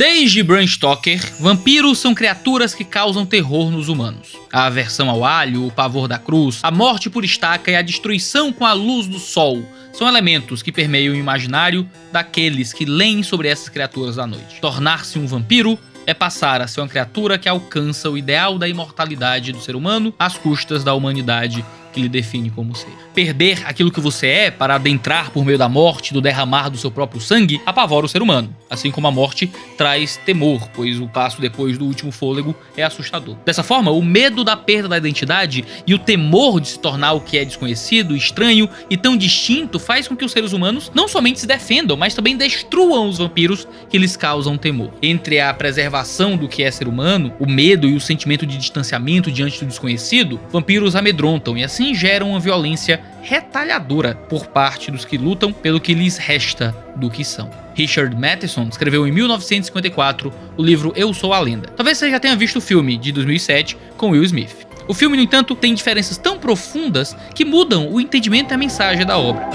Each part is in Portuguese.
Desde Bram Stoker, vampiros são criaturas que causam terror nos humanos. A aversão ao alho, o pavor da cruz, a morte por estaca e a destruição com a luz do sol são elementos que permeiam o imaginário daqueles que leem sobre essas criaturas à noite. Tornar-se um vampiro é passar a ser uma criatura que alcança o ideal da imortalidade do ser humano às custas da humanidade que lhe define como ser. Perder aquilo que você é para adentrar por meio da morte, do derramar do seu próprio sangue, apavora o ser humano. Assim como a morte traz temor, pois o passo depois do último fôlego é assustador. Dessa forma, o medo da perda da identidade e o temor de se tornar o que é desconhecido, estranho e tão distinto faz com que os seres humanos não somente se defendam, mas também destruam os vampiros que lhes causam temor. Entre a preservação do que é ser humano, o medo e o sentimento de distanciamento diante do desconhecido, vampiros amedrontam e assim geram uma violência retalhadora por parte dos que lutam pelo que lhes resta do que são. Richard Matheson escreveu em 1954 o livro Eu Sou a Lenda. Talvez você já tenha visto o filme de 2007 com Will Smith. O filme, no entanto, tem diferenças tão profundas que mudam o entendimento e a mensagem da obra.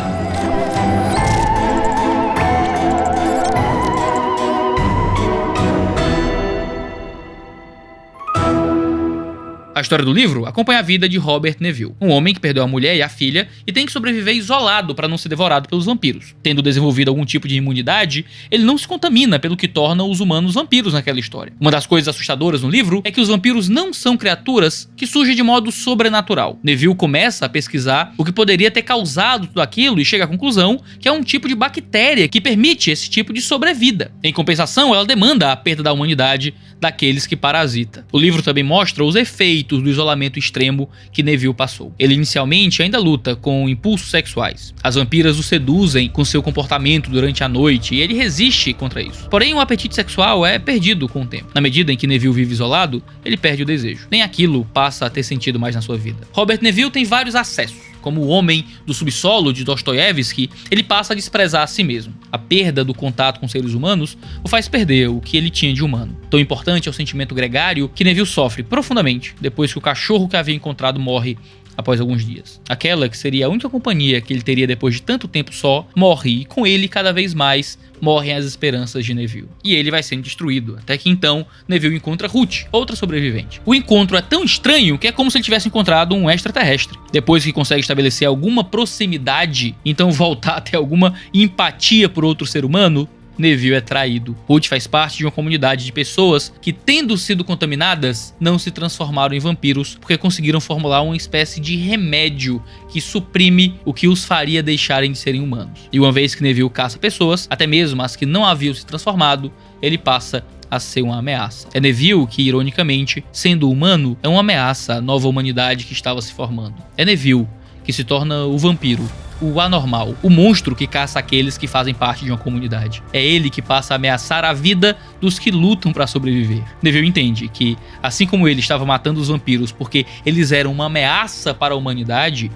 A história do livro acompanha a vida de Robert Neville, um homem que perdeu a mulher e a filha e tem que sobreviver isolado para não ser devorado pelos vampiros. Tendo desenvolvido algum tipo de imunidade, ele não se contamina, pelo que torna os humanos vampiros naquela história. Uma das coisas assustadoras no livro é que os vampiros não são criaturas que surgem de modo sobrenatural. Neville começa a pesquisar o que poderia ter causado tudo aquilo e chega à conclusão que é um tipo de bactéria que permite esse tipo de sobrevida. Em compensação, ela demanda a perda da humanidade daqueles que parasita. O livro também mostra os efeitos do isolamento extremo que Neville passou. Ele inicialmente ainda luta com impulsos sexuais. As vampiras o seduzem com seu comportamento durante a noite e ele resiste contra isso. Porém, o apetite sexual é perdido com o tempo. Na medida em que Neville vive isolado, ele perde o desejo. Nem aquilo passa a ter sentido mais na sua vida. Robert Neville tem vários acessos. Como o homem do subsolo de Dostoiévski, ele passa a desprezar a si mesmo. A perda do contato com seres humanos o faz perder o que ele tinha de humano. Tão importante é o sentimento gregário que Neville sofre profundamente depois que o cachorro que havia encontrado morre após alguns dias. Aquela que seria a única companhia que ele teria depois de tanto tempo só, morre e com ele cada vez mais morrem as esperanças de Neville. E ele vai sendo destruído, até que então Neville encontra Ruth, outra sobrevivente. O encontro é tão estranho que é como se ele tivesse encontrado um extraterrestre. Depois que consegue estabelecer alguma proximidade, então voltar a ter alguma empatia por outro ser humano, Neville é traído. Ruth faz parte de uma comunidade de pessoas que, tendo sido contaminadas, não se transformaram em vampiros porque conseguiram formular uma espécie de remédio que suprime o que os faria deixarem de serem humanos. E uma vez que Neville caça pessoas, até mesmo as que não haviam se transformado, ele passa a ser uma ameaça. É Neville que, ironicamente, sendo humano, é uma ameaça à nova humanidade que estava se formando. É Neville que se torna o vampiro, o anormal, o monstro que caça aqueles que fazem parte de uma comunidade. É ele que passa a ameaçar a vida dos que lutam para sobreviver. Neville entende que, assim como ele estava matando os vampiros porque eles eram uma ameaça para a humanidade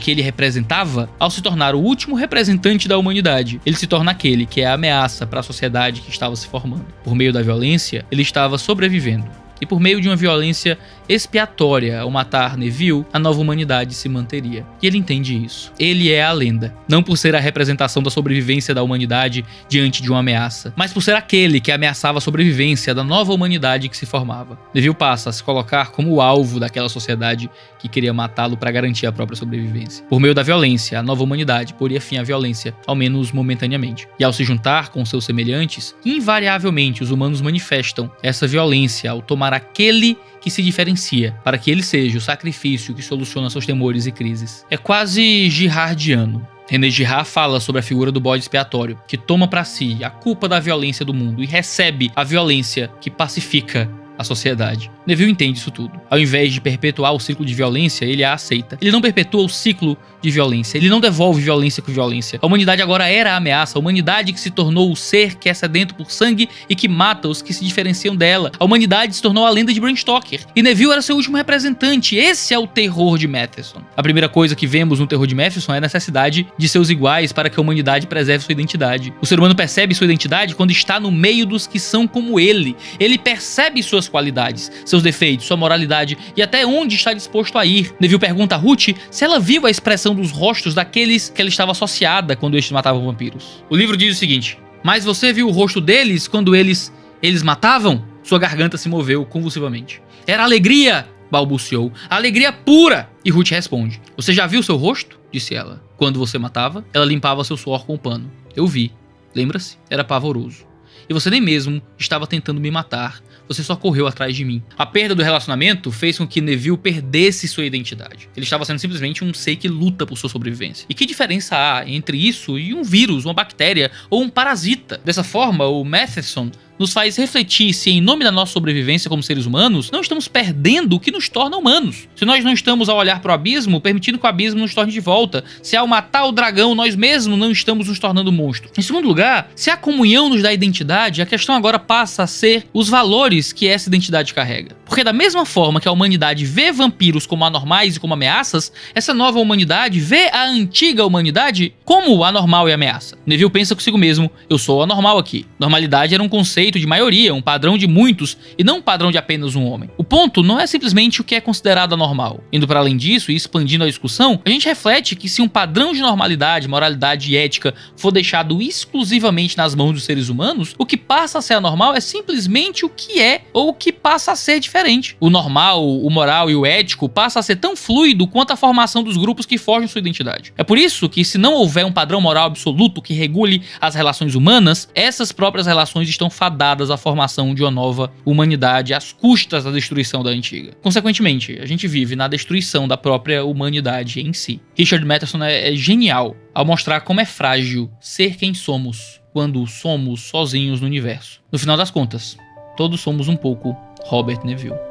que ele representava, ao se tornar o último representante da humanidade, ele se torna aquele que é a ameaça para a sociedade que estava se formando. Por meio da violência, ele estava sobrevivendo. E por meio de uma violência expiatória ao matar Neville, a nova humanidade se manteria. E ele entende isso. Ele é a lenda. Não por ser a representação da sobrevivência da humanidade diante de uma ameaça, mas por ser aquele que ameaçava a sobrevivência da nova humanidade que se formava. Neville passa a se colocar como o alvo daquela sociedade que queria matá-lo para garantir a própria sobrevivência. Por meio da violência, a nova humanidade poria fim à violência, ao menos momentaneamente. E ao se juntar com seus semelhantes, invariavelmente os humanos manifestam essa violência ao tomar aquele que se diferencia, para que ele seja o sacrifício que soluciona seus temores e crises. É quase girardiano. René Girard fala sobre a figura do bode expiatório, que toma para si a culpa da violência do mundo e recebe a violência que pacifica a sociedade. Neville entende isso tudo. Ao invés de perpetuar o ciclo de violência, ele a aceita. Ele não perpetua o ciclo de violência, ele não devolve violência com violência. A humanidade agora era a ameaça, a humanidade que se tornou o ser que é sedento por sangue e que mata os que se diferenciam dela. A humanidade se tornou a lenda de Bram Stoker. E Neville era seu último representante. Esse é o terror de Matheson. A primeira coisa que vemos no terror de Matheson é a necessidade de seus iguais para que a humanidade preserve sua identidade. O ser humano percebe sua identidade quando está no meio dos que são como ele. Ele percebe suas qualidades, seus defeitos, sua moralidade e até onde está disposto a ir. Neville pergunta a Ruth se ela viu a expressão dos rostos daqueles que ela estava associada quando estes matavam vampiros. O livro diz o seguinte: mas você viu o rosto deles quando eles Eles matavam? Sua garganta se moveu convulsivamente. Era alegria, balbuciou. Alegria pura! E Ruth responde. Você já viu seu rosto? Disse ela. Quando você matava, ela limpava seu suor com o pano. Eu vi. Lembra-se? Era pavoroso. E você nem mesmo estava tentando me matar. Você só correu atrás de mim. A perda do relacionamento fez com que Neville perdesse sua identidade. Ele estava sendo simplesmente um ser que luta por sua sobrevivência. E que diferença há entre isso e um vírus, uma bactéria ou um parasita? Dessa forma, o Matheson nos faz refletir se, em nome da nossa sobrevivência como seres humanos, não estamos perdendo o que nos torna humanos. Se nós não estamos, ao olhar para o abismo, permitindo que o abismo nos torne de volta. Se, ao matar o dragão, nós mesmos não estamos nos tornando monstros. Em segundo lugar, se a comunhão nos dá identidade, a questão agora passa a ser os valores que essa identidade carrega. Porque da mesma forma que a humanidade vê vampiros como anormais e como ameaças, essa nova humanidade vê a antiga humanidade como anormal e ameaça. Neville pensa consigo mesmo, eu sou anormal aqui. Normalidade era um conceito de maioria, um padrão de muitos e não um padrão de apenas um homem. O ponto não é simplesmente o que é considerado anormal. Indo para além disso e expandindo a discussão, a gente reflete que se um padrão de normalidade, moralidade e ética for deixado exclusivamente nas mãos dos seres humanos, o que passa a ser anormal é simplesmente o que é ou o que passa a ser diferente. O normal, o moral e o ético passa a ser tão fluido quanto a formação dos grupos que forjam sua identidade. É por isso que, se não houver um padrão moral absoluto que regule as relações humanas, essas próprias relações estão fadadas à formação de uma nova humanidade às custas da destruição da antiga. Consequentemente, a gente vive na destruição da própria humanidade em si. Richard Matheson é genial ao mostrar como é frágil ser quem somos quando somos sozinhos no universo. No final das contas, todos somos um pouco Robert Neville.